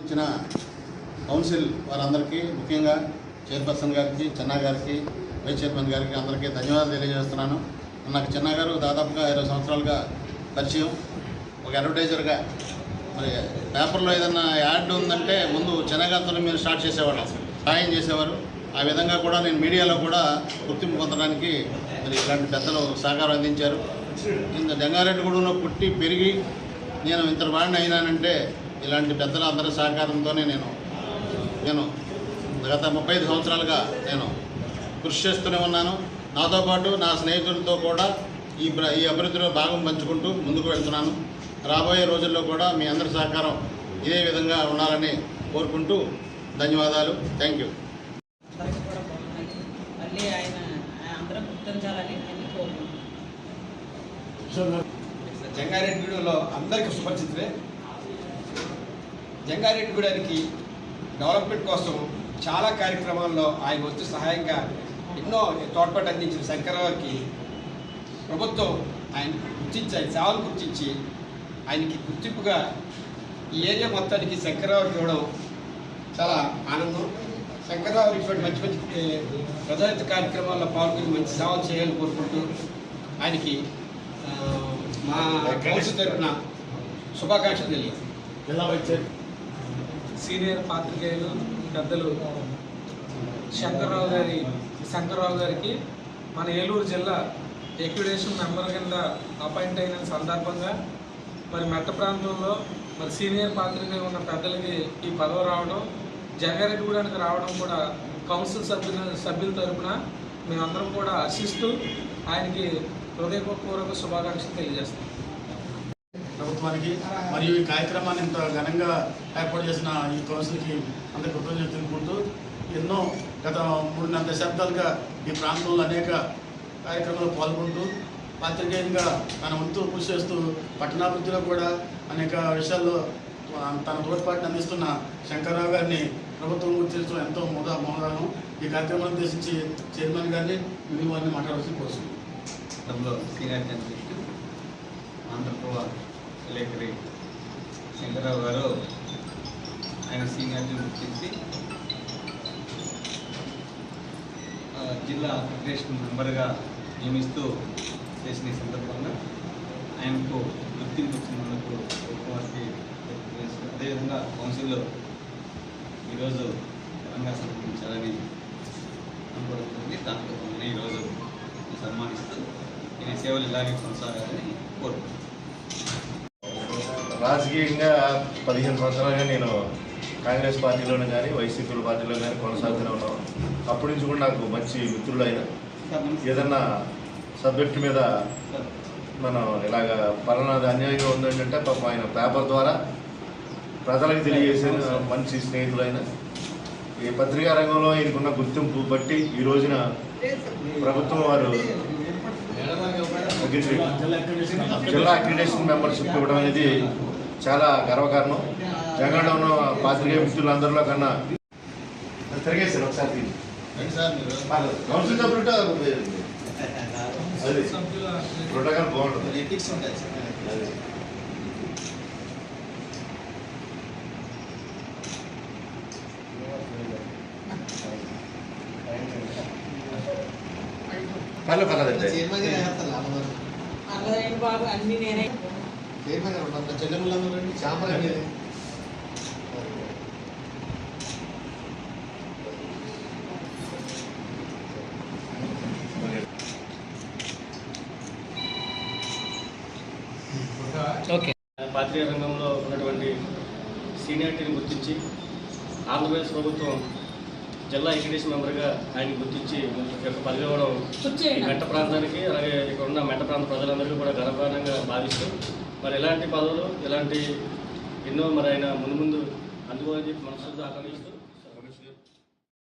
ఇచ్చిన కౌన్సిల్ వారందరికీ ముఖ్యంగా చైర్పర్సన్ గారికి, చెన్నా గారికి, వైస్ చైర్మన్ గారికి అందరికీ ధన్యవాదాలు తెలియజేస్తున్నాను. నాకు చెన్నా గారు దాదాపుగా 20 సంవత్సరాలుగా పరిచయం. ఒక అడ్వర్టైజర్గా మరి పేపర్లో ఏదన్నా యాడ్ ఉందంటే ముందు చెన్నా గారితో మీరు స్టార్ట్ చేసేవాళ్ళు, సహాయం చేసేవారు. ఆ విధంగా కూడా నేను మీడియాలో కూడా గుర్తింపు పొందడానికి మరి ఇలాంటి పెద్దలు సహకారం అందించారు. ఇంత జంగారెడ్డిగూడెంలో పుట్టి పెరిగి నేను ఇంత వాడిని అయినానంటే ఇలాంటి పెద్దల అందరి సహకారంతోనే నేను గత 35 సంవత్సరాలుగా నేను కృషి చేస్తూనే ఉన్నాను. నాతో పాటు నా స్నేహితులతో కూడా ఈ అభివృద్ధిలో భాగం పంచుకుంటూ ముందుకు వెళ్తున్నాను. రాబోయే రోజుల్లో కూడా మీ అందరి సహకారం ఇదే విధంగా ఉండాలని కోరుకుంటూ ధన్యవాదాలు. Thank you. జంగారెడ్డిగూడెంలో అందరికీ సుపరిచితులే. జంగారెడ్డిగూడెనికి డెవలప్మెంట్ కోసం చాలా కార్యక్రమాల్లో ఆయన వచ్చి సహాయంగా ఎన్నో తోడ్పాటు అందించిన శంకర్రావుకి ప్రభుత్వం ఆయన గుర్తించి, ఆయన సేవలు గుర్తించి ఆయనకి గుర్తింపుగా ఈ ఏరియా మొత్తానికి శంకర్రావుకి ఇవ్వడం చాలా ఆనందం. శంకర్రావు ఇటువంటి మంచి మంచి ప్రజాహిత కార్యక్రమాల్లో పాల్గొని మంచి సేవలు చేయాలని కోరుకుంటూ ఆయనకి మా కౌన్సిల్ తరఫున శుభాకాంక్షలు తెలియదు. సీనియర్ పాత్రికేయులు పెద్దలు శంకర్రావు గారికి మన ఏలూరు జిల్లా ఎక్విడేషన్ మెంబర్ కింద అపాయింట్ అయిన సందర్భంగా మరి మెట్ట ప్రాంతంలో మరి సీనియర్ పాత్రికేయులు ఉన్న పెద్దలకి ఈ పదవి రావడం, జంగారెడ్డిగూడెనికి రావడం కూడా కౌన్సిల్ సభ్యుల తరఫున మేమందరం కూడా హర్షిస్తూ ఆయనకి హృదయపూర్వక శుభాకాంక్షలు తెలియజేస్తాం. ప్రభుత్వానికి మరియు ఈ కార్యక్రమాన్ని ఇంత ఘనంగా ఏర్పాటు చేసిన ఈ కౌన్సిల్కి అందరి కృతజ్ఞతలు తెలుపుకుంటూ ఎన్నో గత 3.5 దశాబ్దాలుగా ఈ ప్రాంతంలో అనేక కార్యక్రమాల్లో పాల్గొంటూ పాత్రికేయంగా తన వంతు కృషి చేస్తూ పట్టణాభివృద్ధిలో కూడా అనేక విషయాల్లో తన తోడ్పాటుని అందిస్తున్న శంకర్రావు గారిని ప్రభుత్వం గుర్తించడం ఎంతో మోదానం. ఈ కార్యక్రమాన్ని ఉద్దేశించి చైర్మన్ గారిని మిగిలిన వారిని మాట్లాడాల్సి కోరుతుంది. సీనియర్ జర్నలిస్ట్ ఆంధ్రప్రభ విలేకరి శంకర్రావు గారు ఆయన సీనియారిటీ గుర్తించి జిల్లా ఫెడరేషన్ మెంబర్గా నియమిస్తూ చేసిన ఈ సందర్భంగా ఆయనకు గుర్తింపు వచ్చినందుకు వారికి అదేవిధంగా కౌన్సిల్లో ఈరోజు తెలంగాణ సమర్పించాలని అనుకోవడం దాంట్లో ఈరోజు సన్మానిస్తూ ఈయన సేవలు ఇలాగే కొనసాగాలని కోరుకుంటున్నాను. రాజకీయంగా 15 సంవత్సరాలుగా నేను కాంగ్రెస్ పార్టీలోనే కానీ వైసీపీ పార్టీలో కానీ కొనసాగుతూనే ఉన్నాను. అప్పటి నుంచి కూడా నాకు మంచి మిత్రులు అయిన ఏదన్నా సబ్జెక్టు మీద మనం ఇలాగ పలానాది అన్యాయంగా ఉందంటే పాపం ఆయన పేపర్ ద్వారా ప్రజలకు తెలియజేసే మంచి స్నేహితులైన ఈ పత్రికా రంగంలో ఈయనకున్న గుర్తింపు బట్టి ఈ రోజున ప్రభుత్వం వారు జిల్లా అక్రిడేషన్ మెంబర్షిప్ ఇవ్వడం అనేది చాలా గర్వకారణం. జగన్లో ఉన్న పాత్రికేయ మిత్రులందరిలో కన్నా తిరిగేసారు ఒకసారి కౌన్సిల్ సభ్యులు ప్రోటోకాల్ బాగుంటుంది. పర్లేదండి బాబు అన్ని నేనే చెల్లెములందరూ చాంబర్ అనేది పాత్రికేయ రంగంలో ఉన్నటువంటి సీనియారిటీని గుర్తించి ఆంధ్రప్రదేశ్ ప్రభుత్వం జిల్లా ఎక్విడేషన్ మెంబర్గా ఆయన గుర్తించి యొక్క పదవి ఇవ్వడం మెట్ట ప్రాంతానికి అలాగే ఇక్కడ ఉన్న మెట్ట ప్రాంత ప్రజలందరికీ కూడా గర్వకారణంగా భావిస్తూ మరి ఇలాంటి పదవులు ఇలాంటి ఎన్నో మరి ఆయన ముందు అందుకోవాలని చెప్పి మనసుతో ఆకాంక్షిస్తూ